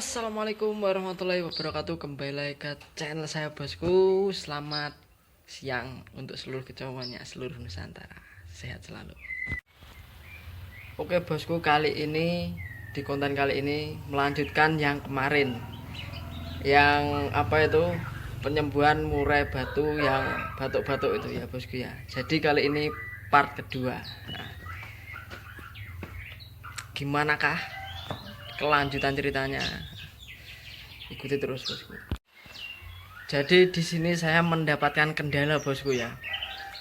Assalamualaikum warahmatullahi wabarakatuh. Kembali lagi ke channel saya bosku. Selamat siang untuk seluruh kecowanya seluruh Nusantara. Sehat selalu. Oke bosku, kali ini di konten kali ini melanjutkan yang kemarin. Yang apa itu, penyembuhan murai batu yang batuk-batuk itu ya bosku ya. Jadi kali ini part kedua. Nah, gimana kah kelanjutan ceritanya? Ikuti terus bosku. Jadi di sini saya mendapatkan kendala bosku ya.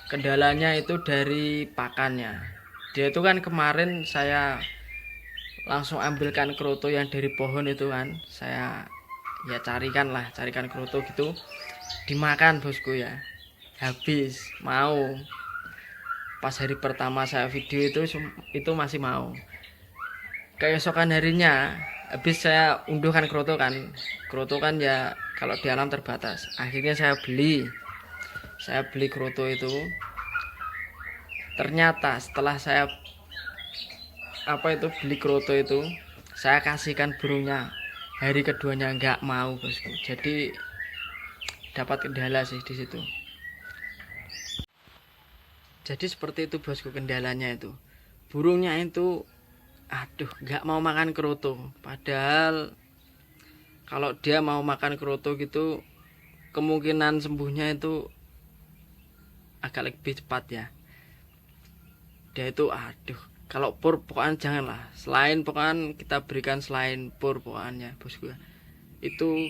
Kendalanya itu dari pakannya. Dia itu kan kemarin saya langsung ambilkan kroto yang dari pohon itu kan. Saya ya carikan kroto gitu. Dimakan bosku ya. Habis mau. Pas hari pertama saya video itu masih mau. Keesokan harinya habis saya unduhkan kroto kan. Kroto kan ya kalau di alam terbatas. Akhirnya saya beli kroto itu. Ternyata setelah saya beli kroto itu, saya kasihkan burungnya. Hari keduanya nggak mau bosku. Jadi dapat kendala sih di situ. Jadi seperti itu bosku, kendalanya itu. Burungnya itu aduh nggak mau makan kroto. Padahal kalau dia mau makan kroto gitu, kemungkinan sembuhnya itu agak lebih cepat ya. Dia itu aduh, kalau pur pokoknya janganlah, selain pokoknya kita berikan selain pur pokoknya bosku. Itu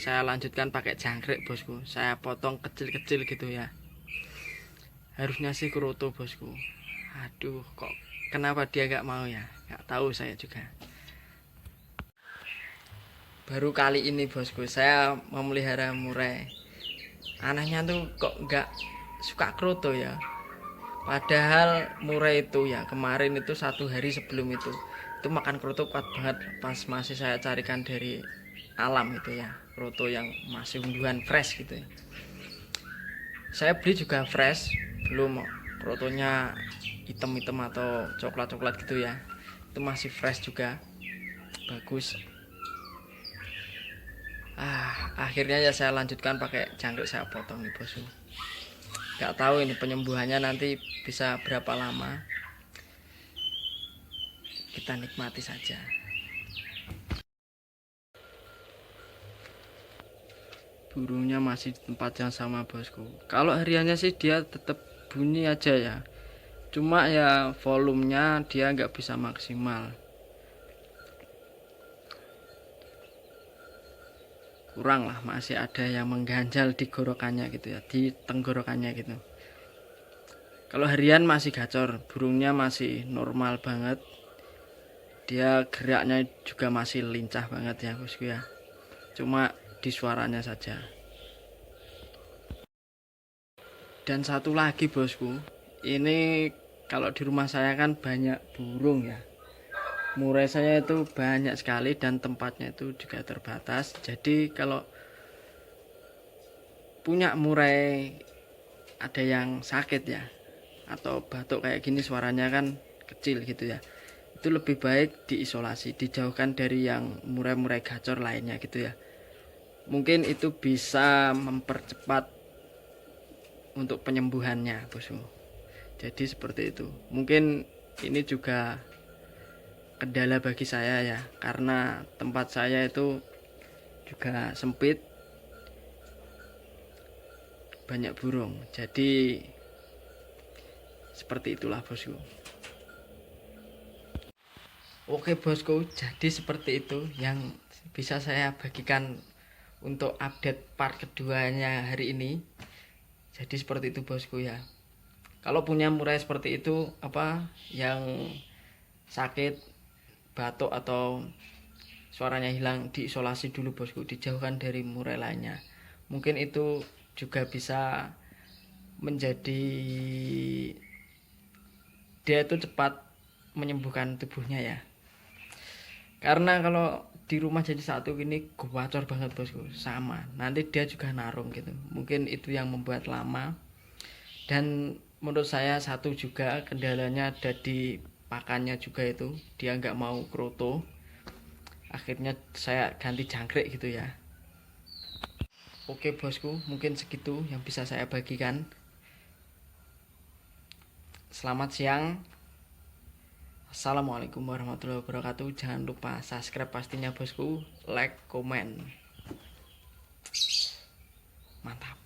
saya lanjutkan pakai jangkrik bosku, saya potong kecil-kecil gitu ya. Harusnya sih kroto bosku. Aduh kok kenapa dia gak mau ya, gak tahu saya juga. Baru kali ini bosku saya memelihara murai. Anehnya tuh kok gak suka kroto ya. Padahal murai itu ya kemarin itu 1 hari sebelum itu makan kroto kuat banget. Pas masih saya carikan dari alam itu ya, kroto yang masih unduhan fresh gitu ya. Saya beli juga fresh, belum krotonya hitam-hitam atau coklat-coklat gitu ya. Itu masih fresh juga, bagus. Akhirnya ya saya lanjutkan pakai jangkrik, saya potong nih bosku. Gak tahu ini penyembuhannya nanti bisa berapa lama. Kita nikmati saja. Burungnya masih di tempat yang sama bosku. Kalau hariannya sih dia tetap bunyi aja ya. Cuma ya volumenya dia nggak bisa maksimal. Kurang lah, masih ada yang mengganjal di gorokannya gitu ya, di tenggorokannya gitu. Kalau harian masih gacor, burungnya masih normal banget. Dia geraknya juga masih lincah banget ya bosku ya. Cuma di suaranya saja. Dan satu lagi bosku, ini kalau di rumah saya kan banyak burung ya. Murai saya itu banyak sekali dan tempatnya itu juga terbatas. Jadi kalau punya murai ada yang sakit ya atau batuk kayak gini, suaranya kan kecil gitu ya, itu lebih baik diisolasi, dijauhkan dari yang murai-murai gacor lainnya gitu ya. Mungkin itu bisa mempercepat untuk penyembuhannya bosku. Jadi seperti itu. Mungkin ini juga kendala bagi saya ya, karena tempat saya itu juga sempit, banyak burung. Jadi seperti itulah bosku. Oke bosku, jadi seperti itu yang bisa saya bagikan untuk update part keduanya hari ini. Jadi seperti itu bosku ya. Kalau punya murai seperti itu yang sakit, batuk atau suaranya hilang, diisolasi dulu bosku, dijauhkan dari murai lainnya. Mungkin itu juga bisa menjadi dia itu cepat menyembuhkan tubuhnya ya. Karena kalau di rumah jadi satu gini gacor banget bosku, sama nanti dia juga narung gitu. Mungkin itu yang membuat lama. Dan menurut saya satu juga kendalanya ada di pakannya juga, itu dia nggak mau kroto. akhirnya saya ganti jangkrik gitu ya. Oke bosku, mungkin segitu yang bisa saya bagikan. Selamat siang. Assalamualaikum warahmatullahi wabarakatuh. Jangan lupa subscribe pastinya bosku, like, komen. Mantap.